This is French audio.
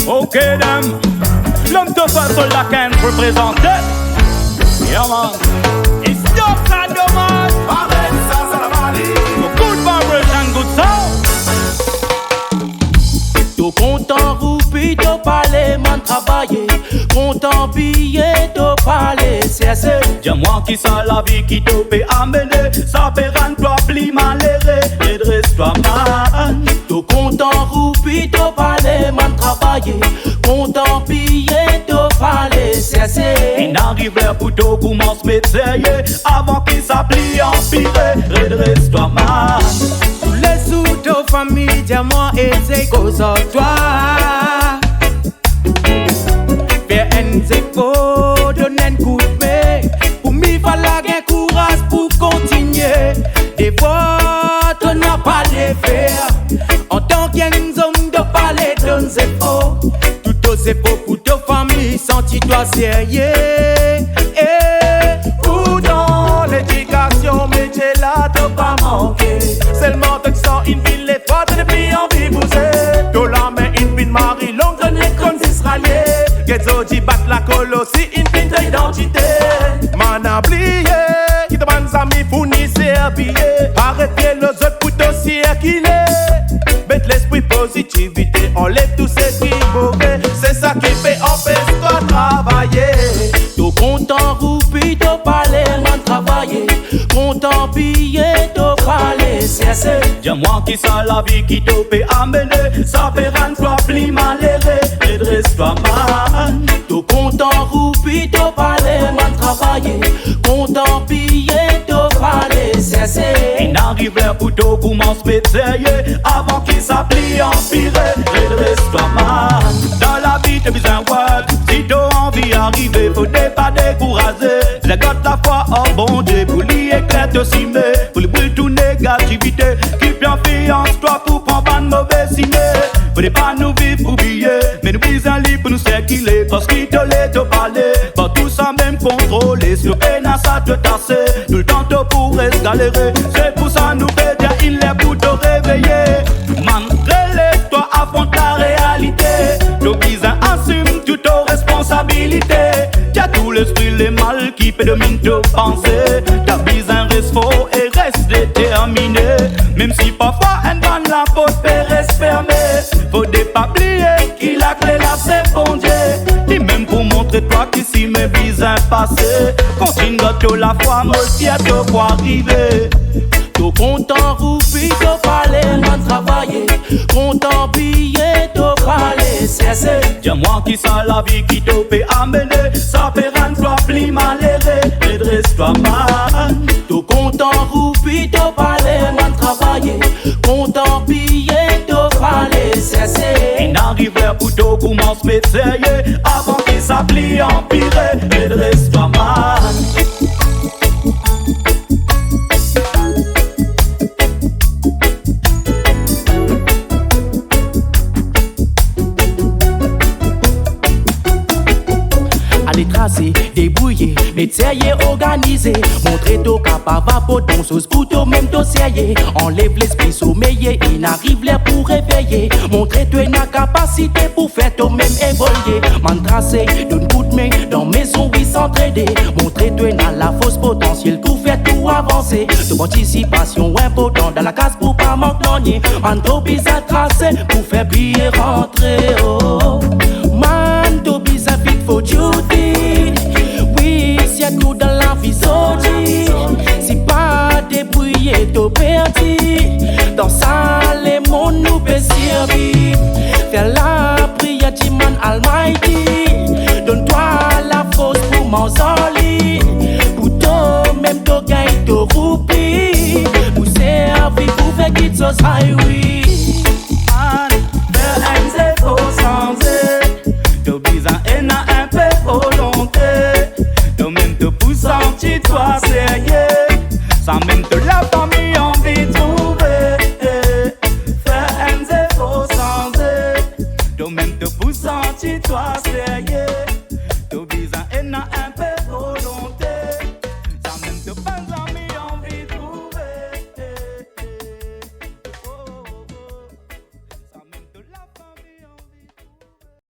Ok, dame. L'homme de façon la can représenter. Yeah, man. It's not ça dommage. Avec ça, ça la malie. Good vibration, good sound. Tout content, roupi, tout parler, man travailler. Content, billet, tout parler, c'est. Dis-moi qui ça la vie qui te peut amener. Ça peut rendre toi plus malheureux. Redresse-toi, man. Tout content, roupi, tout parler, man travailler. Content, billet, tout parler, c'est. Il n'arrive là pour tout commence métier. Avant qu'il s'applique empiré. Redresse-toi, man. Tous les sous de famille, dis-moi, et c'est cause de toi. Faire un zéro, donner un coup de main. Pour m'y falloir un courage pour continuer. Des fois, tu n'as pas les faire. En tant qu'un homme de parler d'un zéro. Tout aux zéro pour ta famille, senti-toi sérieux. Ou dans l'éducation, mais j'ai là, t'as pas manqué. Seulement t'as que ça, une ville, les toi, t'as des filles en vie, vous êtes. T'as la main, une ville, Marie, longue, t'as des comme Israélien. Qu'est-ce dit battre la colle aussi, une fille d'identité. Man a oublié, qui te demande amis pour n'y servir. Arrêtez les autres pour t'aussi qu'il est. Bête l'esprit positivité, enlève tout ce qui est mauvais. C'est ça qui fait empêche-toi de travailler. Tout content, roupi, tout parler, man travailler. Content, billet, tout parler, c'est. Dis-moi qui ça la vie qui te peut amener. Ça peut rendre toi plus malheureux. Redresse-toi, man. Tout content, roupi, tout parler, man travailler. Content, billet, tout parler, c'est. Il n'arrive là pour tout commence métier. Avant qu'il s'applique empiré. Redresse-toi, man. Dans la vie t'as besoin de work. Si t'as envie d'arriver, faut pas décourager. La garde la foi en bon Dieu. Pour lui éclater aussi, mais pour lui brûler toute négativité. Qui bien fiance toi pour prendre pas de mauvais signe. Faut pas nous vivre pour oublier. Mais nous brisons libre pour nous circuler. Parce qu'il te laisse te parler. Pas tout ça même contrôler. Si le peine à ça te tasser. Tout le temps te pourrais galérer. C'est pour ça nous fait dire il est pour te réveiller. Man, relève-toi, affronte la réalité. Le bizarre assume toute ta responsabilité. Y'a tout l'esprit, les mal qui peut dominer te penser. Ta bizarre reste faux et reste déterminé. Même si parfois un van la porte peut rester fermée. Faut pas oublier qu'il a clé là c'est bon Dieu. Et même pour montrer toi qu'ici mes bizarres passés. Continue de la foi, moi fier de voir arriver. Tout content, roupi, tout parler, man travailler. Content, billet, tout parler, c'est. Dis-moi qui ça la vie qui te peut amener. Ça peut rendre toi plus malheureux. Redresse-toi, man. Tout content, roupi, tout parler, man travailler. Content, billet, tout parler, c'est. Il n'arrive là pour tout commence métier. Avant qu'il s'applique empiré. Redresse-toi, man. Allez tracer, débrouiller, métier organisé. Montrer tout capable pour ton sauce pour toi même tout sérieux. Enlève l'esprit sommeillé, il n'arrive là pour réveiller. Montrer toi une capacité pour faire toi même évoluer. Man tracer, donne coup de main dans maison oui s'entraider. Montrer toi une la fausse potentiel pour faire tout avancer. De participation important dans la case pour pas manquer. Man trop bizarre tracer pour faire bien rentrer. Oh. Man to be a fit for duty. Oui, si y'a tout dans la vie sortie. Si pas débrouillé, t'as perdu. Dans ça, les mondes nous peut servir. Faire la prière du man almighty. Donne-toi la force pour m'ensoler. Pour toi, même toi gagne, t'as roupi. Pour servir, pour faire quitter ce highway. Man, faire un zéro sans te bizarre et n'a un peu volonté. Toi-même te pousse senti-toi sérieux. Sans même te la famille envie de trouver. Faire un zéro sans toi-même te pousse senti-toi sérieux.